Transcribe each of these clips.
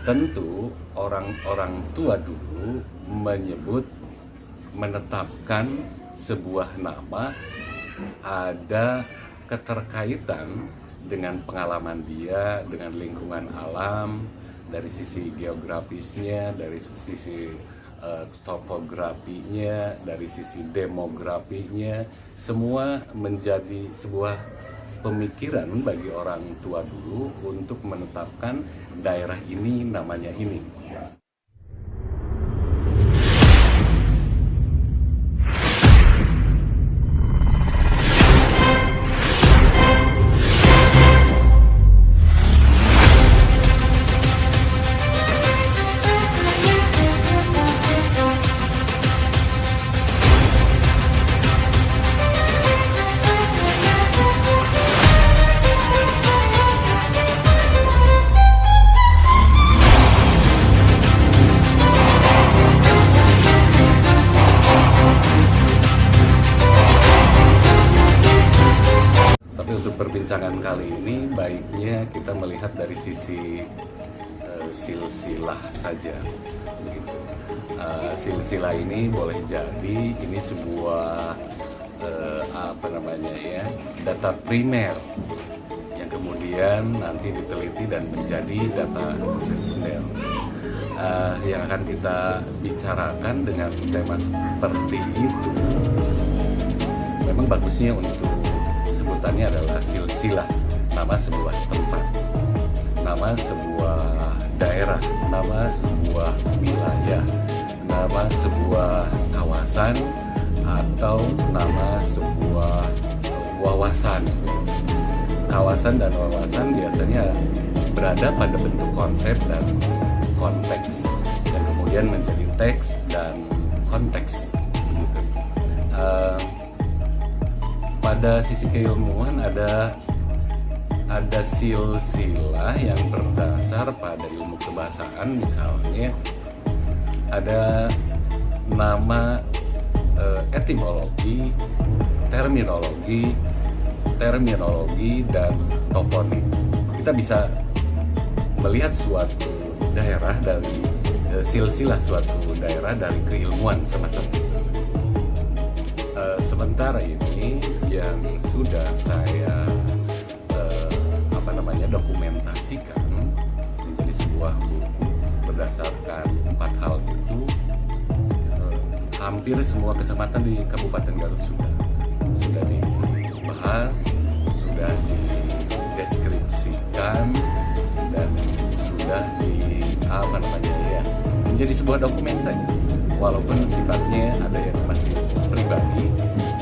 Tentu orang-orang tua dulu menetapkan sebuah nama ada keterkaitan dengan pengalaman dia, dengan lingkungan alam, dari sisi geografisnya, dari sisi topografinya, dari sisi demografinya, semua menjadi sebuah pemikiran bagi orang tua dulu untuk menetapkan daerah ini namanya ini. Untuk perbincangan kali ini baiknya kita melihat dari sisi silsilah saja, begitu. Silsilah ini boleh jadi ini sebuah data primer yang kemudian nanti diteliti dan menjadi data sekunder. Yang akan kita bicarakan dengan tema seperti itu memang bagusnya untuk sebutannya adalah silsilah, nama sebuah tempat, nama sebuah daerah, nama sebuah wilayah, nama sebuah kawasan, atau nama sebuah wawasan. Kawasan dan wawasan biasanya berada pada bentuk konsep dan konteks, yang kemudian menjadi teks dan konteks. Pada sisi keilmuan ada silsilah yang berdasar pada ilmu kebahasaan, misalnya ada nama etimologi, terminologi dan toponim. Kita bisa melihat suatu daerah dari silsilah suatu daerah dari keilmuan semacam itu. Sementara ini yang sudah saya dokumentasikan menjadi sebuah buku berdasarkan 4 hal itu. Hampir semua kecamatan di Kabupaten Garut sudah dibahas, sudah dideskripsikan, dan sudah menjadi sebuah dokumen saja. Walaupun sifatnya ada yang masih pribadi,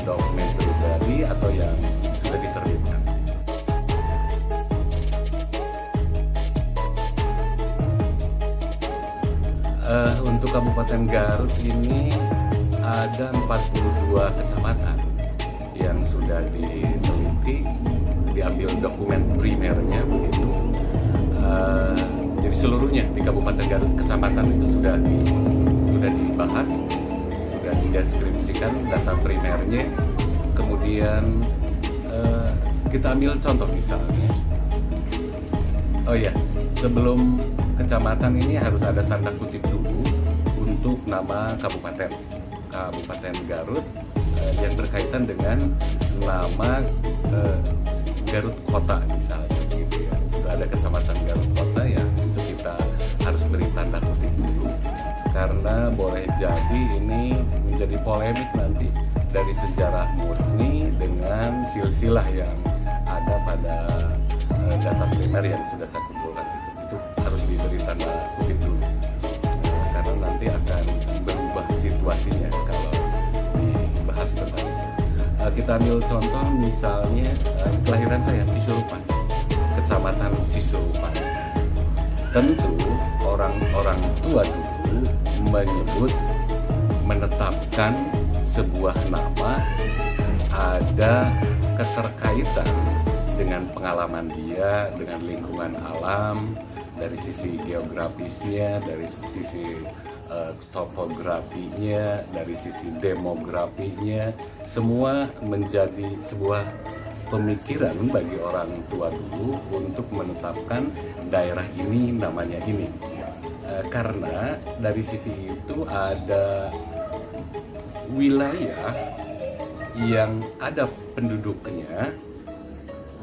dokumen pribadi, atau yang sudah diterbitkan. Untuk Kabupaten Garut ini ada 42 kecamatan yang sudah diteliti, diambil dokumen primernya begitu. Jadi seluruhnya di Kabupaten Garut kecamatan itu sudah dibahas, sudah dideskripsikan data primernya. Kemudian kita ambil contoh misalnya. Oh iya, sebelum kecamatan ini harus ada tanda kutip dulu untuk nama kabupaten Garut yang berkaitan dengan nama Garut Kota misalnya, gitu ya. Sudah ada kecamatan Garut Kota, ya itu kita harus beri tanda kutip dulu, karena boleh jadi ini menjadi polemik nanti dari sejarah murni dengan silsilah yang ada pada data primer yang sudah saya kumpulkan. Itu harus diberi tanda kutip dulu, karena nanti akan berubah situasinya kalau dibahas tentang itu. Kita ambil contoh misalnya kelahiran saya, Cisurupan, kecamatan Cisurupan. Tentu orang-orang tua dulu menetapkan sebuah nama ada keterkaitan dengan pengalaman dia, dengan lingkungan alam, dari sisi geografisnya, dari sisi topografinya, dari sisi demografinya, semua menjadi sebuah pemikiran bagi orang tua dulu untuk menetapkan daerah ini namanya ini. Karena dari sisi itu ada wilayah yang ada penduduknya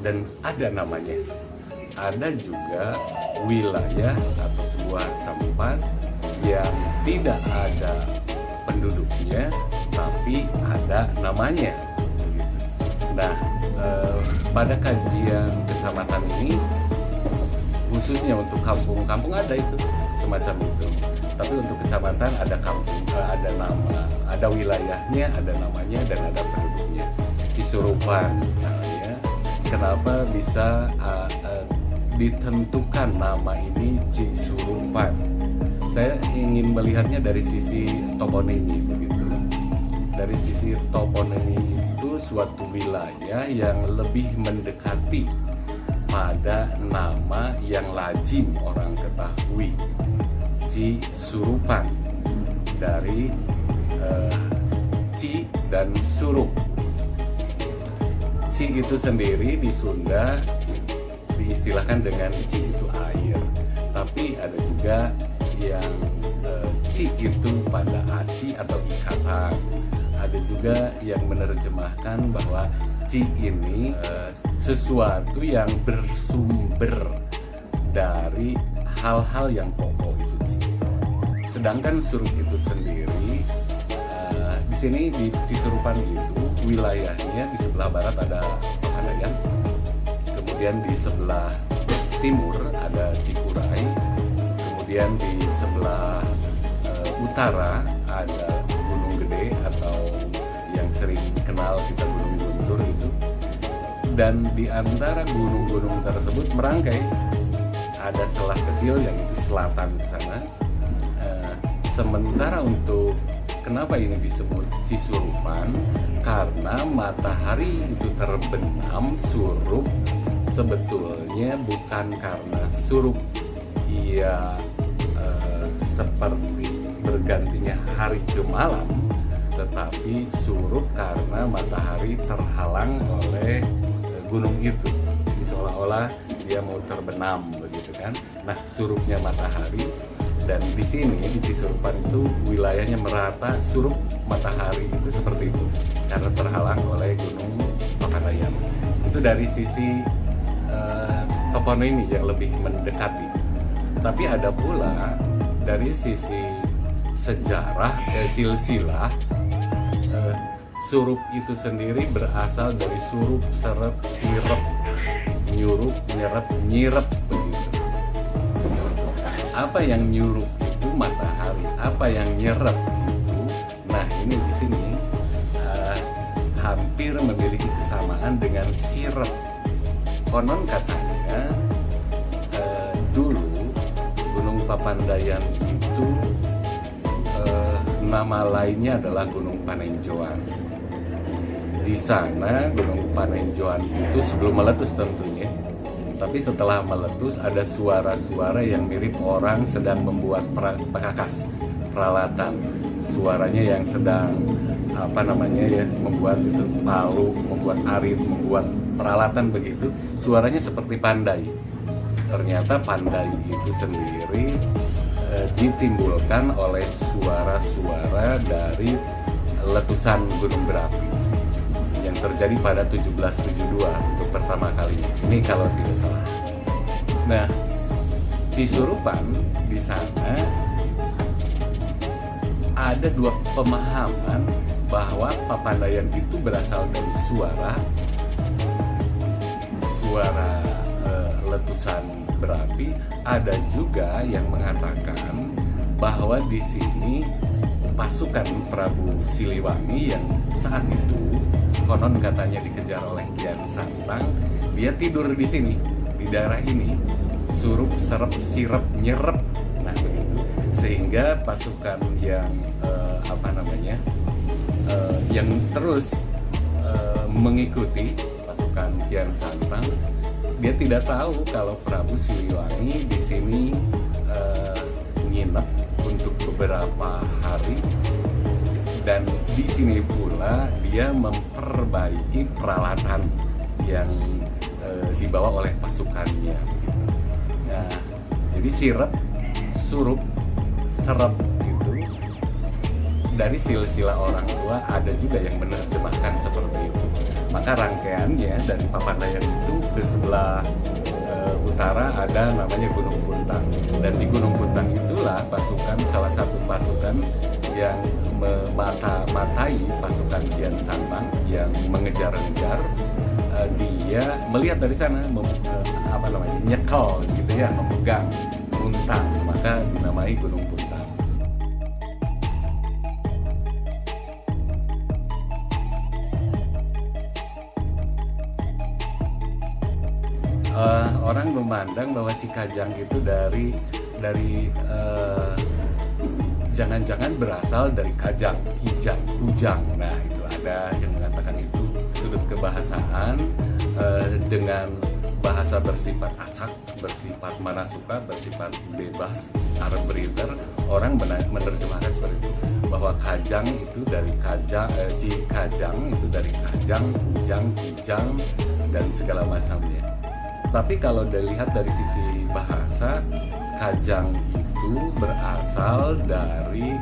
dan ada namanya. Ada juga wilayah atau sebuah tempat yang tidak ada penduduknya tapi ada namanya. Nah, pada kajian kecamatan ini khususnya untuk kampung ada itu semacam itu. Tapi untuk kecamatan ada kampung, ada nama, ada wilayahnya, ada namanya dan ada penduduknya. Cisurupan namanya. Kenapa bisa ditentukan nama ini Cisurupan? Saya ingin melihatnya dari sisi toponimi begitu. Dari sisi toponimi itu suatu wilayah yang lebih mendekati pada nama yang lazim orang ketahui, Cisurupan, dari Ci dan Surup. Ci itu sendiri di Sunda diistilahkan dengan Ci itu air, tapi ada juga yang Ci itu pada aci atau ikatan. Ada juga yang menerjemahkan bahwa Ci ini sesuatu yang bersumber dari hal-hal yang pokok itu Ci. Sedangkan Surup itu sendiri di sini di Cisurupan itu wilayahnya di sebelah barat ada Pegadaian, kemudian di sebelah timur ada Cikuray, kemudian di sebelah utara ada Gunung Gede atau yang sering kenal kita Gunung Guntur itu. Dan di antara gunung-gunung tersebut merangkai ada celah kecil yang itu selatan ke sana. Sementara untuk kenapa ini disebut Cisurupan? Karena matahari itu terbenam surup sebetulnya bukan karena surup ia seperti bergantinya hari ke malam, tetapi surup karena matahari terhalang oleh gunung itu. Jadi seolah-olah dia mau terbenam begitu kan. Nah, surupnya matahari, dan di sini di Cisurupan itu wilayahnya merata, surup matahari itu seperti itu karena terhalang oleh gunung Pegadaian. Itu dari sisi toponimi yang lebih mendekati. Tapi ada pula dari sisi sejarah silsilah, surup itu sendiri berasal dari surup, seret, sirep, nyurup, nyerep, nyirep begitu. Apa yang nyurup itu matahari, apa yang nyerep itu, nah ini di sini hampir memiliki kesamaan dengan sirep. Konon katanya dulu Gunung Papandayan itu nama lainnya adalah Gunung Panenjoan. Di sana Gunung Panenjoan itu sebelum meletus tentunya, tapi setelah meletus ada suara-suara yang mirip orang sedang membuat perkakas, peralatan. Suaranya yang sedang membuat itu palu, membuat arit, membuat peralatan begitu. Suaranya seperti pandai. Ternyata pandai itu sendiri ditimbulkan oleh suara-suara dari letusan gunung berapi yang terjadi pada 1772 untuk pertama kalinya. Ini kalau tidak salah. Nah, Cisurupan di sana ada dua pemahaman bahwa Papandayan itu berasal dari suara letusan berapi. Ada juga yang mengatakan bahwa di sini pasukan Prabu Siliwangi yang saat itu konon katanya dikejar oleh Kian Santang, dia tidur di sini, di daerah ini, surup, serep, sirep, nyerep. Nah begitu, sehingga pasukan yang yang terus mengikuti pasukan Kian Santang, dia tidak tahu kalau Prabu Siliwangi di sini nginep untuk beberapa hari, dan di sini pula dia memperbaiki peralatan yang dibawa oleh pasukannya. Nah, jadi sirep, surup serep gitu dari silsilah orang tua, ada juga yang menerjemahkan seperti itu. Maka rangkaiannya dari Papandayan itu ke sebelah utara ada namanya Gunung Puntang, dan di Gunung Puntang itulah salah satu pasukan yang memata-matai pasukan Kian Santang yang mengejar-ngejar. Dia melihat dari sana nyekel gitu ya, memegang Puntang, maka dinamai Gunung Puntang. Orang memandang bahwa Cikajang itu dari jangan-jangan berasal dari kajang, hijang, kujang. Nah, itu ada yang mengatakan itu sudut kebahasaan dengan bahasa bersifat acak, bersifat mana suka, bersifat bebas, arbiter. Orang menerjemahkan seperti itu, bahwa kajang itu dari Cikajang itu dari kajang, kujang, kijang, dan segala macamnya. Tapi kalau dilihat dari sisi bahasa, kajang itu berasal dari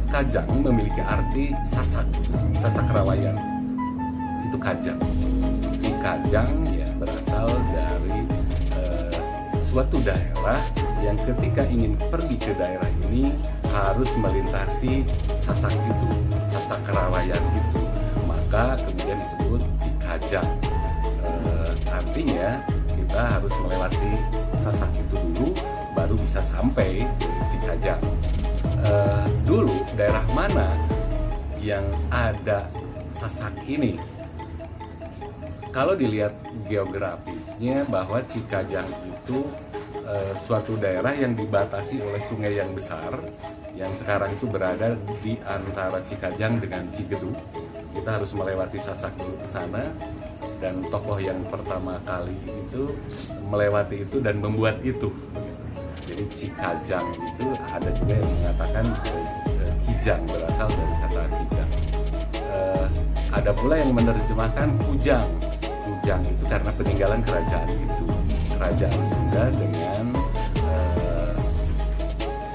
kajang memiliki arti sasak rawayan, itu kajang. Cikajang ya berasal dari suatu daerah yang ketika ingin pergi ke daerah ini harus melintasi sasak itu, sasak rawayan itu, maka kemudian disebut Cikajang. Artinya kita harus melewati sasak itu dulu baru bisa sampai ke Cikajang. Dulu daerah mana yang ada sasak ini? Kalau dilihat geografisnya, bahwa Cikajang itu suatu daerah yang dibatasi oleh sungai yang besar, yang sekarang itu berada di antara Cikajang dengan Cigedu. Kita harus melewati sasak dulu ke sana, dan tokoh yang pertama kali itu melewati itu dan membuat itu. Jadi Cikajang itu ada juga yang mengatakan kijang, berasal dari kata kijang. Ada pula yang menerjemahkan kujang. Kujang itu karena peninggalan kerajaan itu, kerajaan Sunda dengan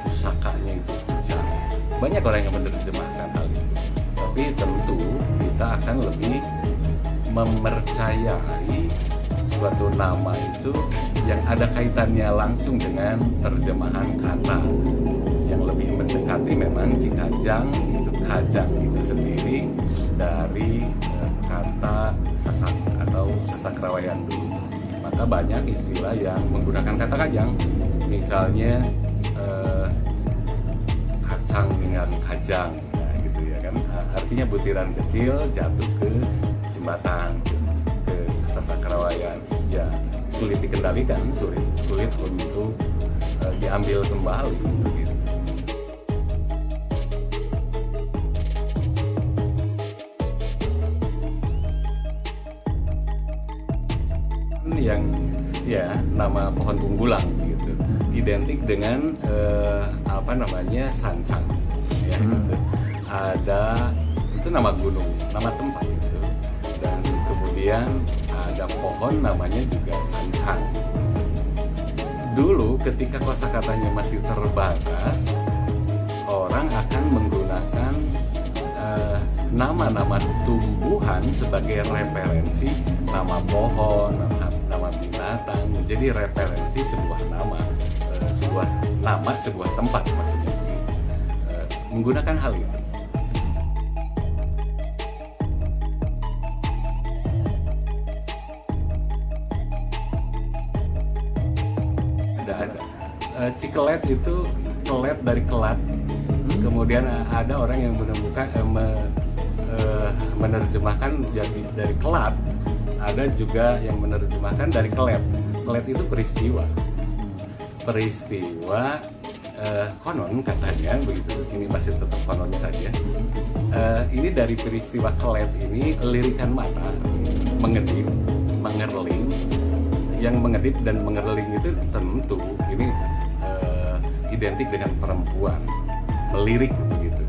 pusakanya itu kujang. Banyak orang yang menerjemahkan hal itu, tapi tentu kita akan lebih mempercayai suatu nama itu yang ada kaitannya langsung dengan terjemahan kata. Yang lebih mendekati memang Cikajang itu kajang itu sendiri dari kata sasak atau sasak rawayan dulu. Maka banyak istilah yang menggunakan kata kajang, misalnya kacang dengan kajang, nah gitu ya kan, artinya butiran kecil jatuh ke jembatan, ke sasak rawayan, ya sulit dikendalikan, sulit untuk diambil kembali gitu. Yang ya nama pohon bunggulang gitu identik dengan sancang ya. Ada itu nama gunung, nama tempat gitu, dan kemudian ada pohon namanya juga sancang. Dulu ketika kosakatanya masih terbatas, orang akan menggunakan nama-nama tumbuhan sebagai referensi, nama pohon, nama binatang, menjadi referensi sebuah nama, sebuah tempat maksudnya. Menggunakan hal itu. Ada. Cikelet itu kelet dari kelat. Kemudian ada orang yang menerjemahkan jadi dari kelat. Ada juga yang menerjemahkan dari kelet. Kelet itu peristiwa konon katanya begitu. Ini masih tetap konon saja. Ini dari peristiwa kelet ini lirikan mata, mengedip, mengerling. Yang mengedip dan mengerling itu tentu ini identik dengan perempuan, melirik begitu,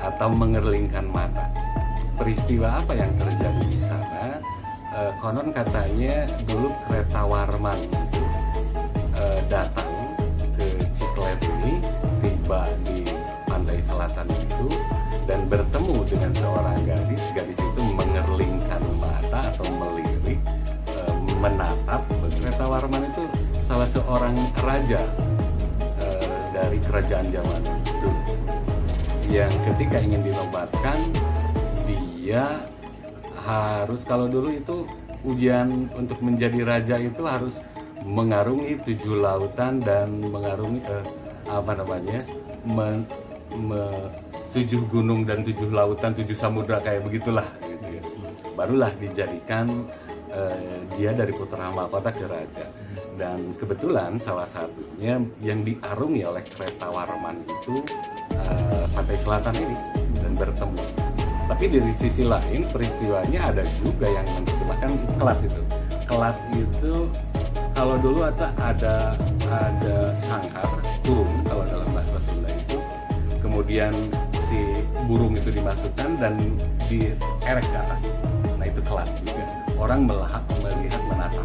atau mengerlingkan mata. Peristiwa apa yang terjadi di sana? Konon katanya dulu kereta Warman itu datang ke Ciklet ini tiba di pantai selatan itu dan bertemu dengan seorang gadis. Gadis itu mengerlingkan mata atau melirik, menatap. Kretawarman itu salah seorang raja dari kerajaan zaman dulu, yang ketika ingin dinobatkan, dia harus, kalau dulu itu ujian untuk menjadi raja itu harus mengarungi 7 lautan dan mengarungi 7 gunung dan 7 lautan, 7 samudra, kayak begitulah gitu ya. Barulah dijadikan dia dari putra mahkota ke raja. Dan kebetulan salah satunya yang diarungi oleh Kretawarman itu pantai selatan ini dan bertemu. Tapi dari sisi lain peristiwanya ada juga yang menerjemahkan kelat itu. Kelat itu kalau dulu ada sangkar burung kalau dalam bahasa Sunda itu, kemudian si burung itu dimasukkan dan dierek ke atas. Nah itu kelat juga. Orang melihat menatap.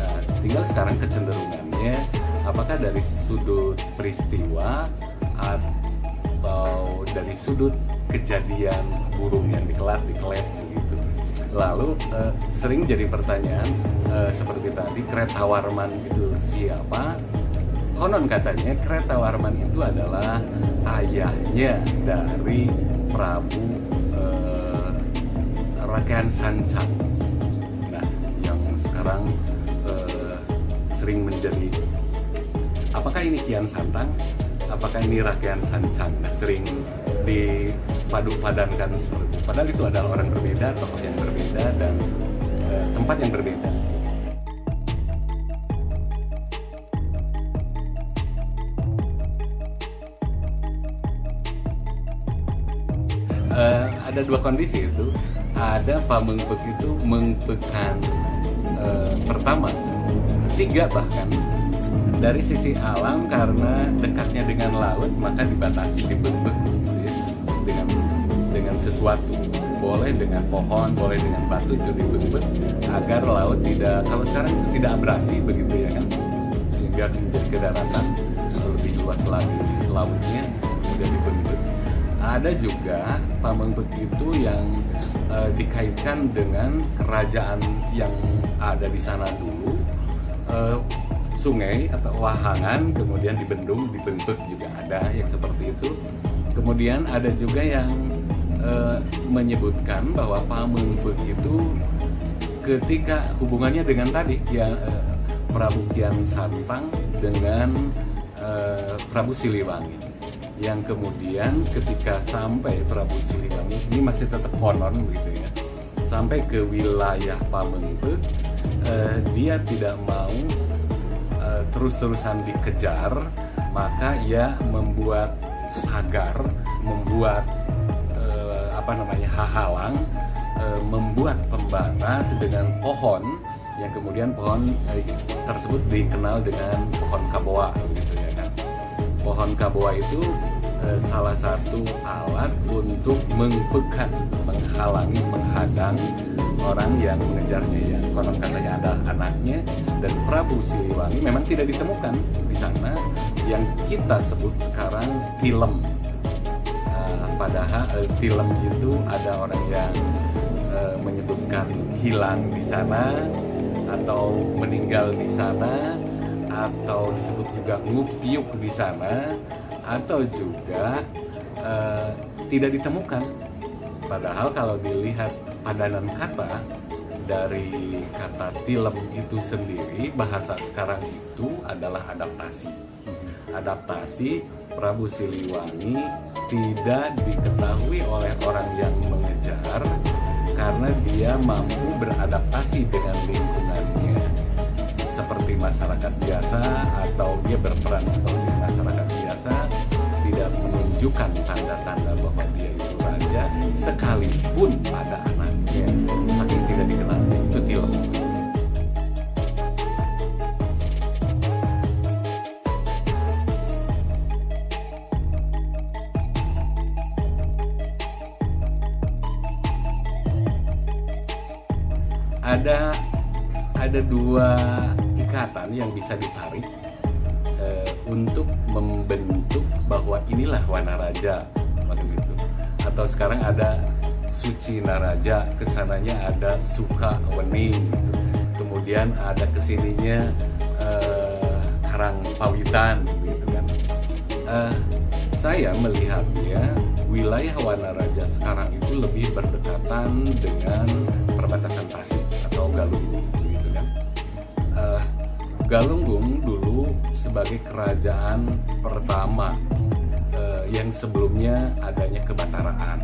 Nah, tinggal sekarang kecenderungannya apakah dari sudut peristiwa atau dari sudut kejadian burung yang dikelat begitu. Lalu sering jadi pertanyaan seperti tadi, Kretawarman itu siapa? Konon katanya Kretawarman itu adalah ayahnya dari Prabu Rakean Sancang. Nah, yang sekarang sering menjadi, apakah ini Kian Santang? Apakah ini Rakean Sancang? Nah, sering dipadu-padankan seperti itu. Padahal itu adalah orang berbeda, tokoh yang berbeda, dan tempat yang berbeda. Ada dua kondisi itu. Ada pamengpek itu mengpekan pertama, 3 bahkan. Dari sisi alam karena dekatnya dengan laut maka dibatasi, dibebek dengan sesuatu. Boleh dengan pohon, boleh dengan batu itu dibebek agar laut tidak, kalau sekarang itu tidak abrasi begitu ya kan, sehingga menjadi ke daratan lebih luas lagi lautnya, kemudian dibebek. Ada juga pamengpek itu yang dikaitkan dengan kerajaan yang ada di sana dulu, sungai atau wahangan, kemudian dibendung, dibentuk juga ada yang seperti itu. Kemudian ada juga yang menyebutkan bahwa pamengpek itu ketika hubungannya dengan tadi ya, Prabu Kian Santang dengan Prabu Siliwangi, yang kemudian ketika sampai Prabu Siliwangi ini masih tetap konon begitu ya, sampai ke wilayah Pamengpek, dia tidak mau terus-terusan dikejar, maka ia membuat pagar, membuat hahalang, membuat pembatas dengan pohon yang kemudian pohon tersebut dikenal dengan pohon kaboa gitu ya kan. Pohon kaboa itu salah satu alat untuk mengpekat, menghalangi, menghadang orang yang mengejarnya ya. Konon katanya ada anaknya, dan Prabu Siliwangi memang tidak ditemukan di sana, yang kita sebut sekarang Tilem. Padahal Tilem itu ada orang yang menyebutkan hilang di sana atau meninggal di sana, atau disebut juga ngupiuk di sana, atau juga tidak ditemukan. Padahal kalau dilihat padanan kata dari kata Tilem itu sendiri, bahasa sekarang itu adalah adaptasi. Adaptasi Prabu Siliwangi tidak diketahui oleh orang yang mengejar karena dia mampu beradaptasi dengan lingkungannya seperti masyarakat biasa, atau dia berperan seperti masyarakat biasa, tidak menunjukkan tanda-tanda bahwa dia itu raja sekalipun pada anaknya, saking tidak dikenal. Itu Tilem. Ada 2 ikatan yang bisa ditarik untuk membentuk bahwa inilah Wanaraja waktu itu. Atau sekarang ada Suci Naraja, kesananya ada Sukawening gitu. Kemudian ada kesininya Karangpawitan gitu kan. Saya melihatnya wilayah Wanaraja sekarang itu lebih berdekatan dengan perbatasan Tasik atau Galunggung gitu kan. Galunggung dulu sebagai kerajaan pertama yang sebelumnya adanya kebataraan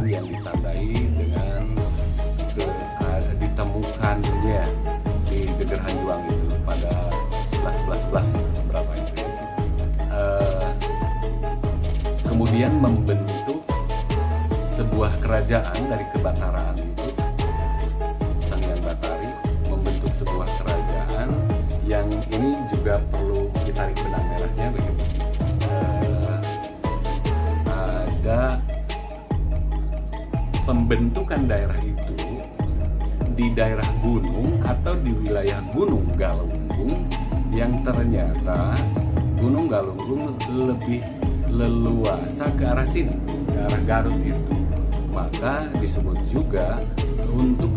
yang ditandai dengan ditemukannya di Geger Hanjuang itu pada 11 berapa itu ya. Kemudian membentuk sebuah kerajaan dari kebataraan itu, Sanghyang Batari membentuk sebuah kerajaan yang ini juga perlu ditarik benang merahnya begitu. Ada pembentukan daerah itu di daerah gunung atau di wilayah Gunung Galunggung yang ternyata Gunung Galunggung lebih leluasa ke arah sini, ke arah Garut itu. Maka disebut juga untuk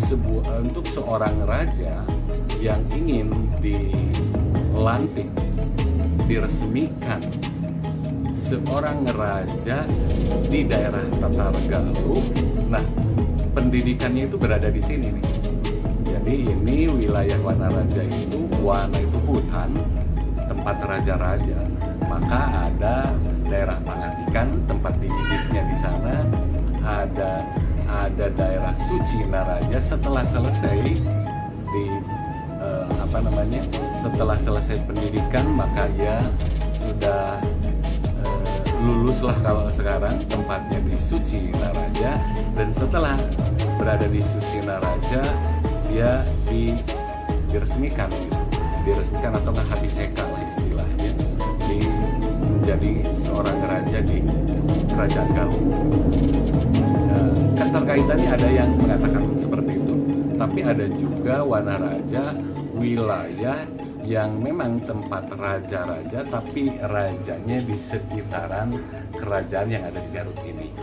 seorang raja yang ingin dilantik, diresmikan seorang raja di daerah Tatargaluh. Nah, pendidikannya itu berada di sini nih. Jadi ini wilayah Wanaraja itu, Wana itu hutan, tempat raja-raja. Maka ada daerah Pangandikan, tempat dididiknya di sana. Ada daerah Suci Naraja. Setelah selesai setelah selesai pendidikan, maka ia sudah luluslah kalau sekarang, tempatnya di Suci Naraja. Dan setelah berada di Suci Naraja, dia diresmikan atau ngahabiseka lah istilahnya, menjadi seorang raja di Kerajaan Galunggung. Keterkaitannya ada yang mengatakan seperti itu, tapi ada juga Wanaraja wilayah yang memang tempat raja-raja, tapi rajanya di sekitaran kerajaan yang ada di Garut ini.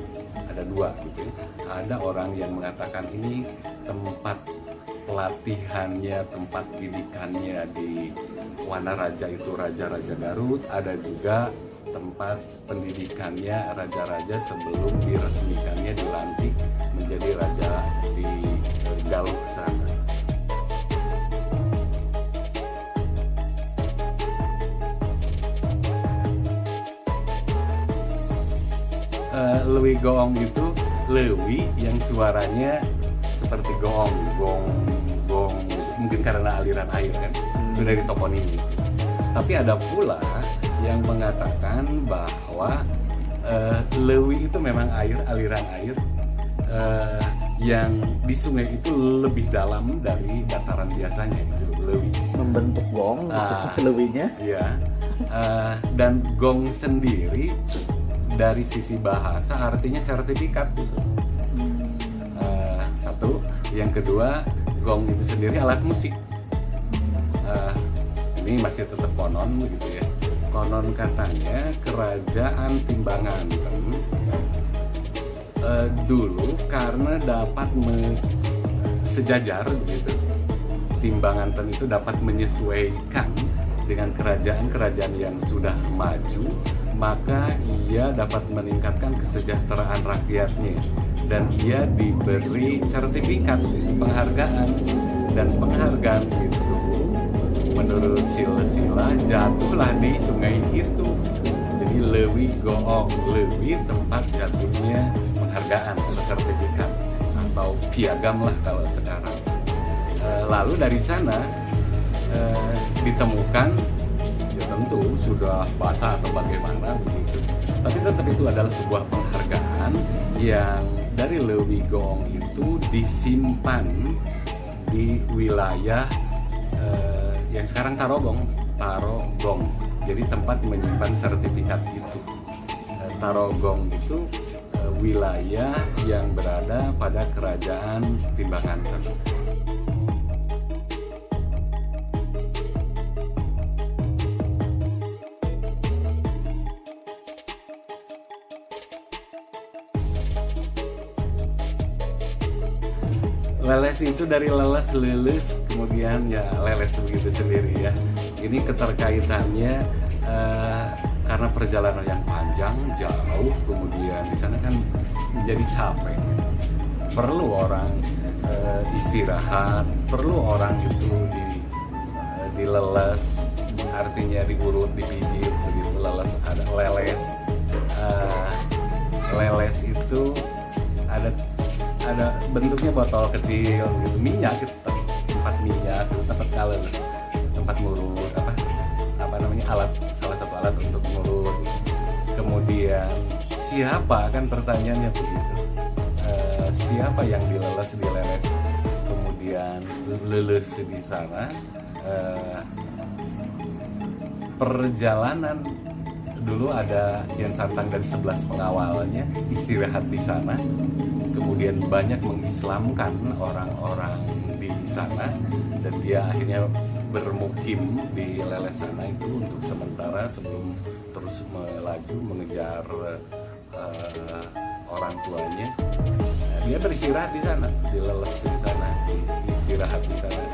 Ada dua gitu. Ada orang yang mengatakan ini tempat pelatihannya, tempat didikannya di Wanaraja itu raja-raja Garut. Ada juga tempat pendidikannya raja-raja sebelum diresmikannya, dilantik menjadi raja di Galuh sana. Lewi Goong itu lewi yang suaranya seperti gong, mungkin karena aliran air kan, itu dari toponimi. Tapi ada pula yang mengatakan bahwa lewi itu memang aliran air yang di sungai itu lebih dalam dari dataran biasanya, itu lewi. Membentuk gong, lewinya. Iya. Dan gong sendiri dari sisi bahasa artinya sertifikat gitu. Satu, yang kedua gong itu sendiri alat musik. Ini masih tetap konon begitu ya. Konon katanya kerajaan Timbanganten dulu karena dapat sejajar begitu. Timbanganten itu dapat menyesuaikan dengan kerajaan-kerajaan yang sudah maju, maka ia dapat meningkatkan kesejahteraan rakyatnya, dan ia diberi sertifikat penghargaan, dan penghargaan itu menurut silsilah jatuhlah di sungai itu. Jadi Lewi Goong, lewi tempat jatuhnya penghargaan atau sertifikat atau piagam lah kalau sekarang. Lalu dari sana ditemukan, ya tentu sudah basah atau bagaimana begitu, tapi tetap itu adalah sebuah penghargaan yang dari Lewi Goong itu disimpan di wilayah yang sekarang Tarogong. Jadi tempat menyimpan sertifikat itu. Tarogong itu wilayah yang berada pada kerajaan Timbanganten. leles itu dari leles, lulus, kemudian ya leles begitu sendiri ya. Ini keterkaitannya karena perjalanan yang panjang, jauh, kemudian di sana kan menjadi capek. Perlu orang istirahat, perlu orang itu dileles, artinya diurut, dipijit, begitu leles. Ada leles, leles itu ada bentuknya botol kecil gitu, minyak gitu, tempat minyak, tempat kalen, tempat ngurut, apa namanya, alat, salah satu alat untuk ngurut. Kemudian siapa, kan pertanyaannya begitu, siapa yang dileles, kemudian lulus di sana. Perjalanan dulu ada Kian Santang dan 11 pengawalnya istirahat di sana, kemudian banyak mengislamkan orang-orang di sana, dan dia akhirnya bermukim di Leles sana itu untuk sementara sebelum terus melaju mengejar orang tuanya. Dia beristirahat di sana, di Leles di sana, istirahat di sana.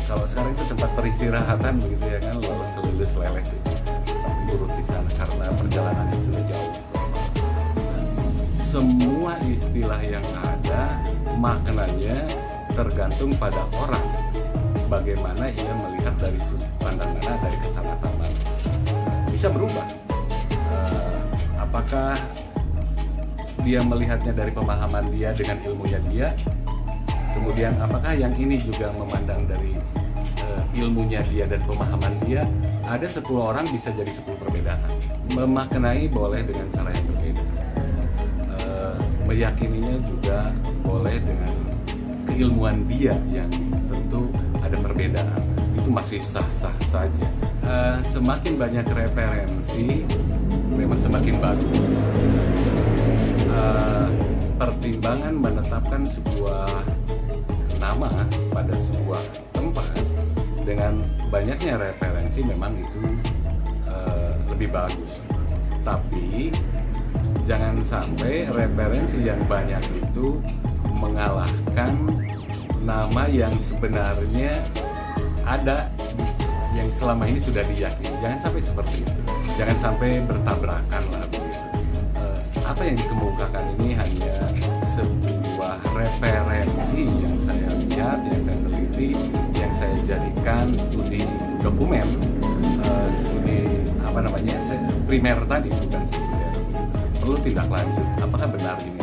Kalau sekarang itu tempat peristirahatan begitu ya kan, Leles itu turut di sana karena perjalanannya sudah jauh. Semua istilah yang ada maknanya tergantung pada orang, bagaimana ia melihat dari sudut pandang mana, dari kacamata mana, bisa berubah. Apakah dia melihatnya dari pemahaman dia dengan ilmunya dia, kemudian apakah yang ini juga memandang dari ilmunya dia dan pemahaman dia. Ada 10 orang bisa jadi 10 perbedaan. Memaknai boleh dengan cara yang berbeda, meyakininya juga boleh dengan keilmuan dia yang tentu ada perbedaan. Itu masih sah-sah saja. Semakin banyak referensi memang semakin bagus. Pertimbangan menetapkan sebuah nama pada sebuah tempat dengan banyaknya referensi memang itu lebih bagus. Tapi jangan sampai referensi yang banyak itu mengalahkan nama yang sebenarnya ada, yang selama ini sudah diyakini. Jangan sampai seperti itu. Jangan sampai bertabrakan lah begitu. Apa yang dikemukakan ini hanya sebuah referensi yang saya lihat, yang saya teliti, yang saya jadikan studi dokumen, studi primer tadi, bukan studi. Perlu tindak lanjut. Apakah benar ini?